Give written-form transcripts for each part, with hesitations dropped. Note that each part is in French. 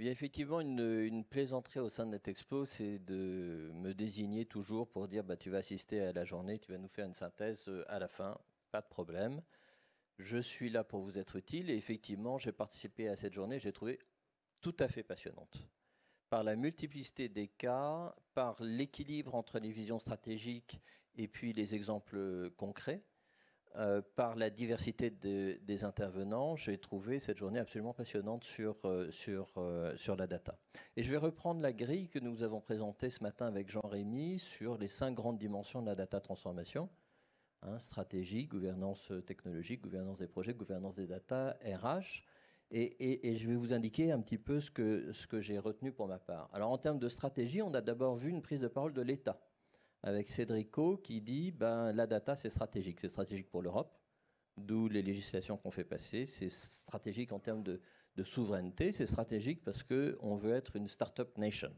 bien, effectivement, une plaisanterie au sein de NetExpo, c'est de me désigner toujours pour dire bah, tu vas assister à la journée, tu vas nous faire une synthèse à la fin, pas de problème. Je suis là pour vous être utile et effectivement, j'ai participé à cette journée, j'ai trouvé tout à fait passionnante. Par la multiplicité des cas, par l'équilibre entre les visions stratégiques et puis les exemples concrets. Par la diversité des intervenants, j'ai trouvé cette journée absolument passionnante sur la data. Et je vais reprendre la grille que nous avons présentée ce matin avec Jean-Rémy sur les 5 grandes dimensions de la data transformation. Stratégie, gouvernance technologique, gouvernance des projets, gouvernance des data, RH. Et je vais vous indiquer un petit peu ce que j'ai retenu pour ma part. Alors en termes de stratégie, on a d'abord vu une prise de parole de l'État, avec Cédrico qui dit ben, la data c'est stratégique pour l'Europe, d'où les législations qu'on fait passer, c'est stratégique en termes de souveraineté, c'est stratégique parce qu'on veut être une start-up nation.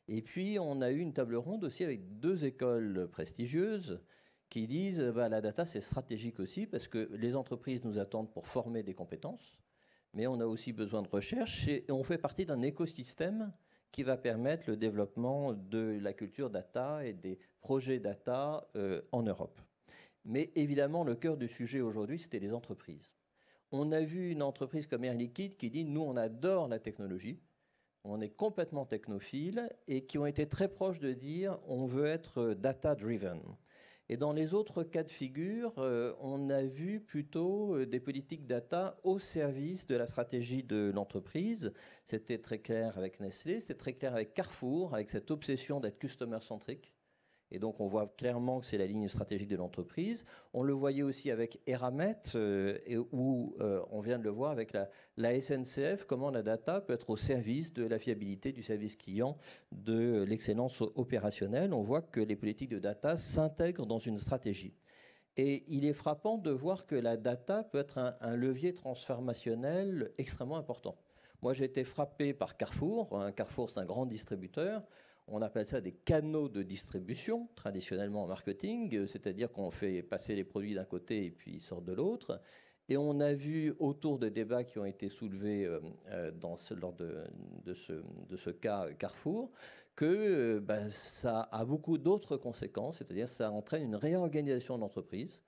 Et puis on a eu une table ronde aussi avec 2 écoles prestigieuses qui disent ben, la data c'est stratégique aussi parce que les entreprises nous attendent pour former des compétences, mais on a aussi besoin de recherche et on fait partie d'un écosystème qui va permettre le développement de la culture data et des projets data en Europe. Mais évidemment, le cœur du sujet aujourd'hui, c'était les entreprises. On a vu une entreprise comme Air Liquide qui dit « nous, on adore la technologie, on est complètement technophile » et qui ont été très proches de dire « on veut être data-driven ». Et dans les autres cas de figure, on a vu plutôt des politiques data au service de la stratégie de l'entreprise. C'était très clair avec Nestlé, c'était très clair avec Carrefour, avec cette obsession d'être customer-centric. Et donc on voit clairement que c'est la ligne stratégique de l'entreprise. On le voyait aussi avec Eramet, où on vient de le voir avec la SNCF, comment la data peut être au service de la fiabilité du service client, de l'excellence opérationnelle. On voit que les politiques de data s'intègrent dans une stratégie. Et il est frappant de voir que la data peut être un levier transformationnel extrêmement important. Moi, j'ai été frappé par Carrefour. Carrefour, c'est un grand distributeur. On appelle ça des canaux de distribution, traditionnellement en marketing, c'est-à-dire qu'on fait passer les produits d'un côté et puis ils sortent de l'autre. Et on a vu autour de débats qui ont été soulevés lors de ce cas Carrefour que ça a beaucoup d'autres conséquences, c'est-à-dire ça entraîne une réorganisation de l'entreprise,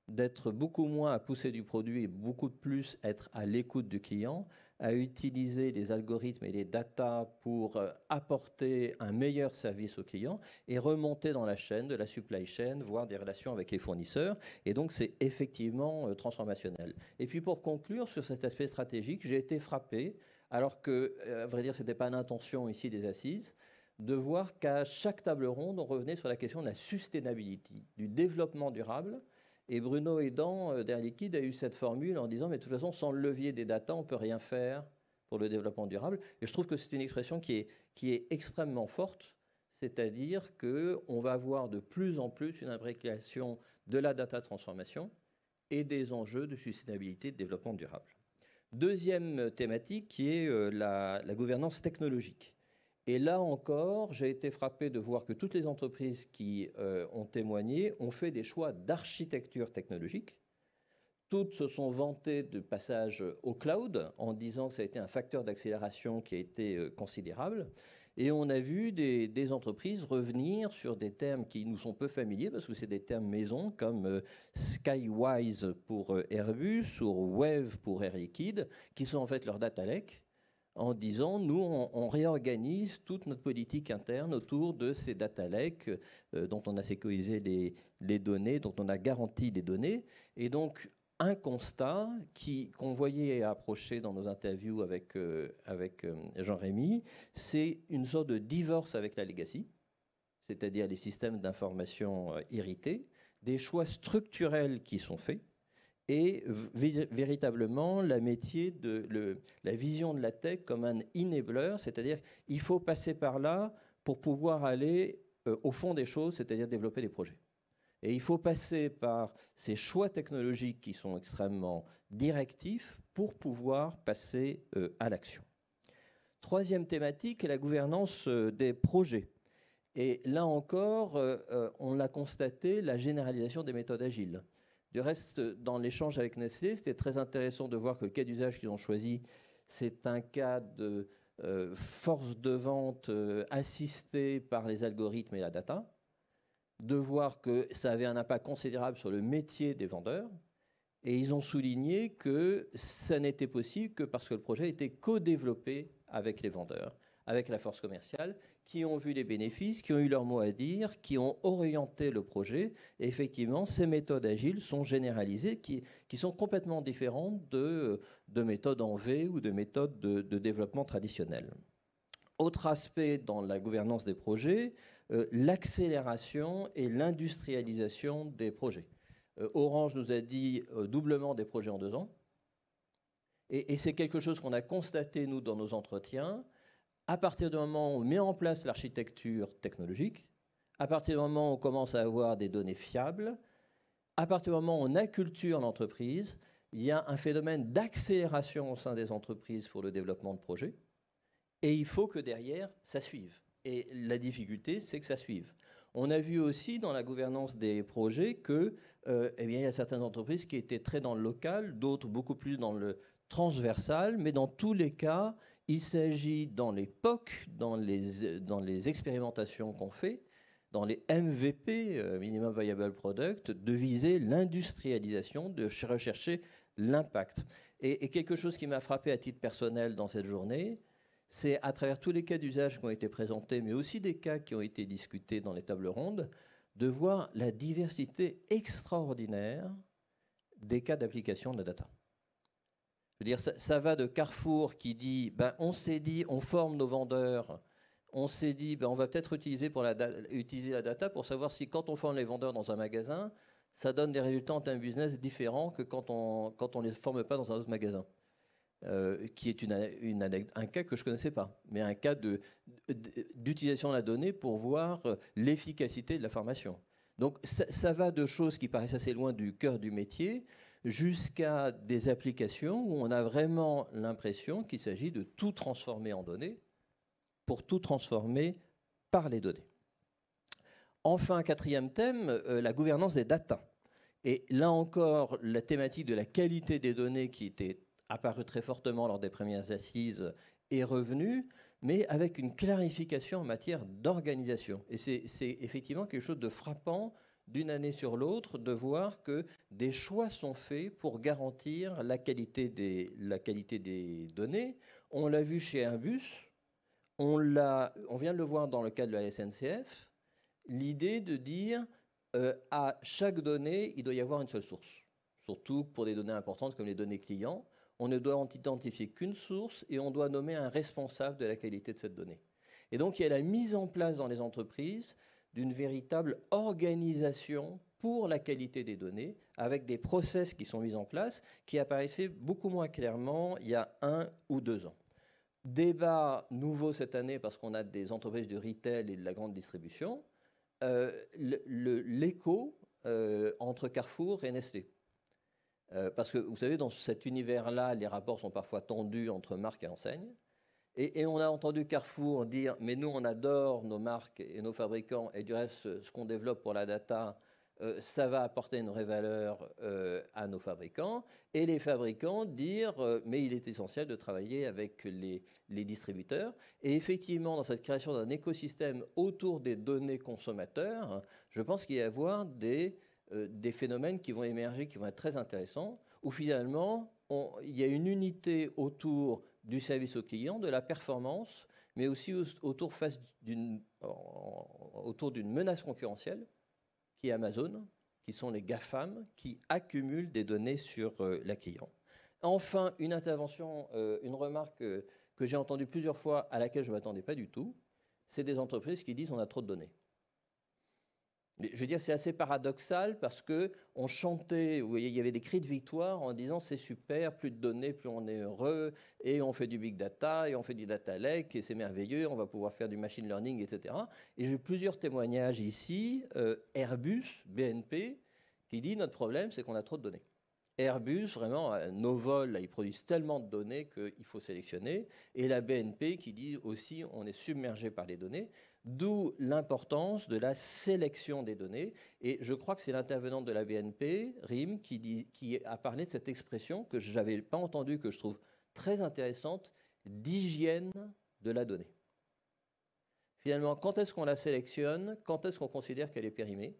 d'être beaucoup moins à pousser du produit et beaucoup plus être à l'écoute du client, à utiliser les algorithmes et les datas pour apporter un meilleur service au client et remonter dans la chaîne, de la supply chain, voire des relations avec les fournisseurs. Et donc, c'est effectivement transformationnel. Et puis, pour conclure sur cet aspect stratégique, j'ai été frappé, alors que, à vrai dire, ce n'était pas l'intention ici des assises, de voir qu'à chaque table ronde, on revenait sur la question de la sustainability, du développement durable. Et Bruno Edan, d'Air Liquide, a eu cette formule en disant « mais de toute façon, sans le levier des data, on ne peut rien faire pour le développement durable ». Et je trouve que c'est une expression qui est extrêmement forte, c'est-à-dire qu'on va avoir de plus en plus une imbrication de la data transformation et des enjeux de sustainabilité et de développement durable. Deuxième thématique qui est la gouvernance technologique. Et là encore, j'ai été frappé de voir que toutes les entreprises qui ont témoigné ont fait des choix d'architecture technologique. Toutes se sont vantées de passage au cloud en disant que ça a été un facteur d'accélération qui a été considérable. Et on a vu des entreprises revenir sur des termes qui nous sont peu familiers parce que c'est des termes maison comme Skywise pour Airbus ou Wave pour Air Liquide qui sont en fait leur data lake, en disant, nous, on réorganise toute notre politique interne autour de ces data lakes dont on a sécurisé les données, dont on a garanti les données. Et donc, un constat qu'on voyait approcher dans nos interviews avec Jean-Rémy, c'est une sorte de divorce avec la legacy, c'est-à-dire les systèmes d'information irrités, des choix structurels qui sont faits, et véritablement la vision de la tech comme un enabler, c'est-à-dire il faut passer par là pour pouvoir aller au fond des choses, c'est-à-dire développer des projets. Et il faut passer par ces choix technologiques qui sont extrêmement directifs pour pouvoir passer à l'action. Troisième thématique est la gouvernance des projets. Et là encore, on l'a constaté, la généralisation des méthodes agiles. Du reste, dans l'échange avec Nestlé, c'était très intéressant de voir que le cas d'usage qu'ils ont choisi, c'est un cas force de vente assistée par les algorithmes et la data, de voir que ça avait un impact considérable sur le métier des vendeurs. Et ils ont souligné que ça n'était possible que parce que le projet était co-développé avec les vendeurs, avec la force commerciale, qui ont vu les bénéfices, qui ont eu leur mot à dire, qui ont orienté le projet. Et effectivement, ces méthodes agiles sont généralisées, qui sont complètement différentes de méthodes en V ou de méthodes de développement traditionnelles. Autre aspect dans la gouvernance des projets, l'accélération et l'industrialisation des projets. Orange nous a dit doublement des projets en 2 ans. Et c'est quelque chose qu'on a constaté, nous, dans nos entretiens. À partir du moment où on met en place l'architecture technologique, à partir du moment où on commence à avoir des données fiables, à partir du moment où on acculture l'entreprise, il y a un phénomène d'accélération au sein des entreprises pour le développement de projets. Et il faut que derrière, ça suive. Et la difficulté, c'est que ça suive. On a vu aussi dans la gouvernance des projets que, eh bien, il y a certaines entreprises qui étaient très dans le local, d'autres beaucoup plus dans le transversal, mais dans tous les cas, il s'agit dans les POC, dans les expérimentations qu'on fait, dans les MVP, Minimum Viable Product, de viser l'industrialisation, de rechercher l'impact. Et quelque chose qui m'a frappé à titre personnel dans cette journée, c'est à travers tous les cas d'usage qui ont été présentés, mais aussi des cas qui ont été discutés dans les tables rondes, de voir la diversité extraordinaire des cas d'application de la data. Je veux dire, ça va de Carrefour qui dit, ben, on s'est dit, on forme nos vendeurs, on s'est dit, ben, on va peut-être utiliser la data pour savoir si quand on forme les vendeurs dans un magasin, ça donne des résultats en termes de business différents que quand on ne les forme pas dans un autre magasin. Qui est un cas que je ne connaissais pas, mais un cas d'utilisation de la donnée pour voir l'efficacité de la formation. Donc ça va de choses qui paraissent assez loin du cœur du métier jusqu'à des applications où on a vraiment l'impression qu'il s'agit de tout transformer en données pour tout transformer par les données. Enfin, 4e thème, la gouvernance des data. Et là encore, la thématique de la qualité des données qui était apparu très fortement lors des premières assises est revenue, mais avec une clarification en matière d'organisation. Et c'est effectivement quelque chose de frappant d'une année sur l'autre de voir que des choix sont faits pour garantir la qualité des données. On l'a vu chez Airbus, on vient de le voir dans le cas de la SNCF, l'idée de dire à chaque donnée, il doit y avoir une seule source, surtout pour des données importantes comme les données clients. On ne doit identifier qu'une source et on doit nommer un responsable de la qualité de cette donnée. Et donc, il y a la mise en place dans les entreprises d'une véritable organisation pour la qualité des données, avec des process qui sont mis en place, qui apparaissaient beaucoup moins clairement il y a 1 ou 2 ans. Débat nouveau cette année parce qu'on a des entreprises de retail et de la grande distribution, l'écho entre Carrefour et Nestlé. Parce que, vous savez, dans cet univers-là, les rapports sont parfois tendus entre marques et enseignes. Et on a entendu Carrefour dire « mais nous, on adore nos marques et nos fabricants, et du reste, ce qu'on développe pour la data, ça va apporter une vraie valeur à nos fabricants. » Et les fabricants dire « mais il est essentiel de travailler avec les distributeurs. » Et effectivement, dans cette création d'un écosystème autour des données consommateurs, je pense qu'il va y avoir des phénomènes qui vont émerger, qui vont être très intéressants, où finalement, il y a une unité autour du service au client, de la performance, mais aussi autour d'une menace concurrentielle, qui est Amazon, qui sont les GAFAM, qui accumulent des données sur la client. Enfin, une intervention, une remarque que j'ai entendue plusieurs fois, à laquelle je ne m'attendais pas du tout, c'est des entreprises qui disent on a trop de données. Je veux dire, c'est assez paradoxal parce qu'on chantait, vous voyez, il y avait des cris de victoire en disant c'est super, plus de données, plus on est heureux, et on fait du big data, et on fait du data lake, et c'est merveilleux, on va pouvoir faire du machine learning, etc. Et j'ai plusieurs témoignages ici, Airbus, BNP, qui dit notre problème, c'est qu'on a trop de données. Airbus, vraiment, nos vols, là, ils produisent tellement de données qu'il faut sélectionner. Et la BNP qui dit aussi on est submergé par les données, d'où l'importance de la sélection des données. Et je crois que c'est l'intervenante de la BNP, RIM, qui a parlé de cette expression que je n'avais pas entendue, que je trouve très intéressante, d'hygiène de la donnée. Finalement, quand est-ce qu'on la sélectionne? Quand est-ce qu'on considère qu'elle est périmée,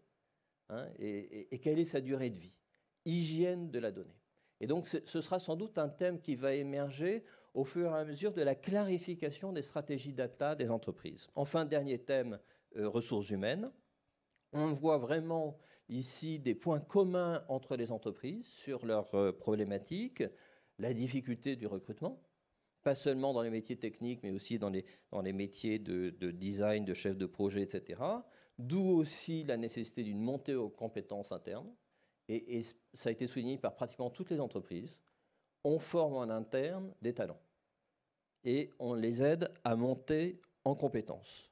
hein, et quelle est sa durée de vie? Hygiène de la donnée. Et donc, ce sera sans doute un thème qui va émerger au fur et à mesure de la clarification des stratégies data des entreprises. Enfin, dernier thème, ressources humaines. On voit vraiment ici des points communs entre les entreprises sur leurs problématiques, la difficulté du recrutement, pas seulement dans les métiers techniques, mais aussi dans les métiers de design, de chef de projet, etc. D'où aussi la nécessité d'une montée aux compétences internes. Et ça a été souligné par pratiquement toutes les entreprises. On forme en interne des talents et on les aide à monter en compétences.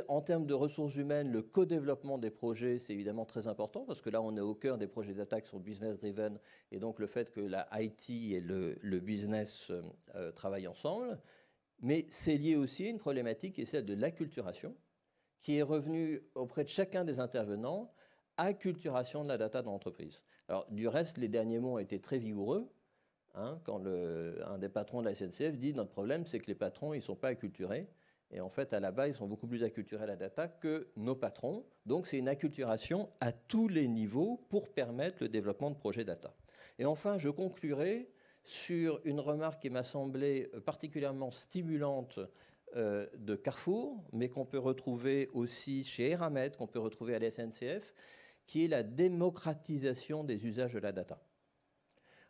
En termes de ressources humaines, le co-développement des projets, c'est évidemment très important parce que là, on est au cœur des projets d'attaque qui sont business-driven et donc le fait que la IT et le business travaillent ensemble. Mais c'est lié aussi à une problématique qui est celle de l'acculturation qui est revenue auprès de chacun des intervenants, acculturation de la data dans l'entreprise. Alors, du reste, les derniers mots ont été très vigoureux. Hein, quand un des patrons de la SNCF dit « Notre problème, c'est que les patrons, ils ne sont pas acculturés. » Et en fait, à la base, ils sont beaucoup plus acculturés à la data que nos patrons. Donc, c'est une acculturation à tous les niveaux pour permettre le développement de projets data. Et enfin, je conclurai sur une remarque qui m'a semblé particulièrement stimulante de Carrefour, mais qu'on peut retrouver aussi chez Eramet, qu'on peut retrouver à la SNCF, qui est la démocratisation des usages de la data.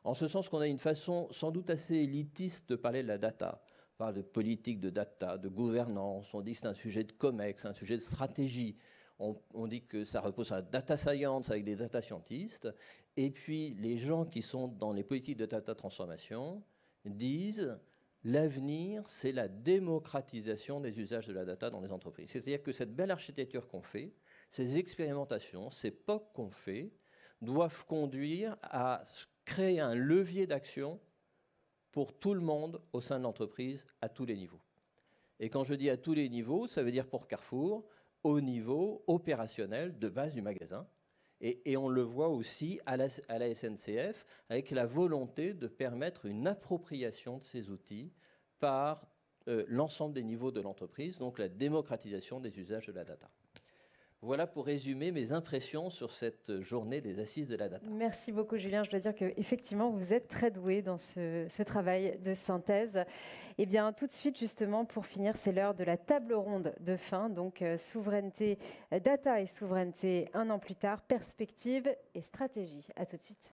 En ce sens qu'on a une façon sans doute assez élitiste de parler de la data. On parle de politique de data, de gouvernance, on dit que c'est un sujet de COMEX, un sujet de stratégie. On dit que ça repose sur la data science avec des data scientists. Et puis les gens qui sont dans les politiques de data transformation disent l'avenir, c'est la démocratisation des usages de la data dans les entreprises. C'est-à-dire que cette belle architecture qu'on fait, ces expérimentations, ces POC qu'on fait, doivent conduire à créer un levier d'action pour tout le monde au sein de l'entreprise à tous les niveaux. Et quand je dis à tous les niveaux, ça veut dire pour Carrefour, au niveau opérationnel de base du magasin. Et on le voit aussi à la SNCF avec la volonté de permettre une appropriation de ces outils par l'ensemble des niveaux de l'entreprise, donc la démocratisation des usages de la data. Voilà pour résumer mes impressions sur cette journée des Assises de la Data. Merci beaucoup Julien, je dois dire qu'effectivement vous êtes très doué dans ce travail de synthèse. Et bien tout de suite justement pour finir, c'est l'heure de la table ronde de fin, donc souveraineté, data et souveraineté un an plus tard, perspective et stratégie. À tout de suite.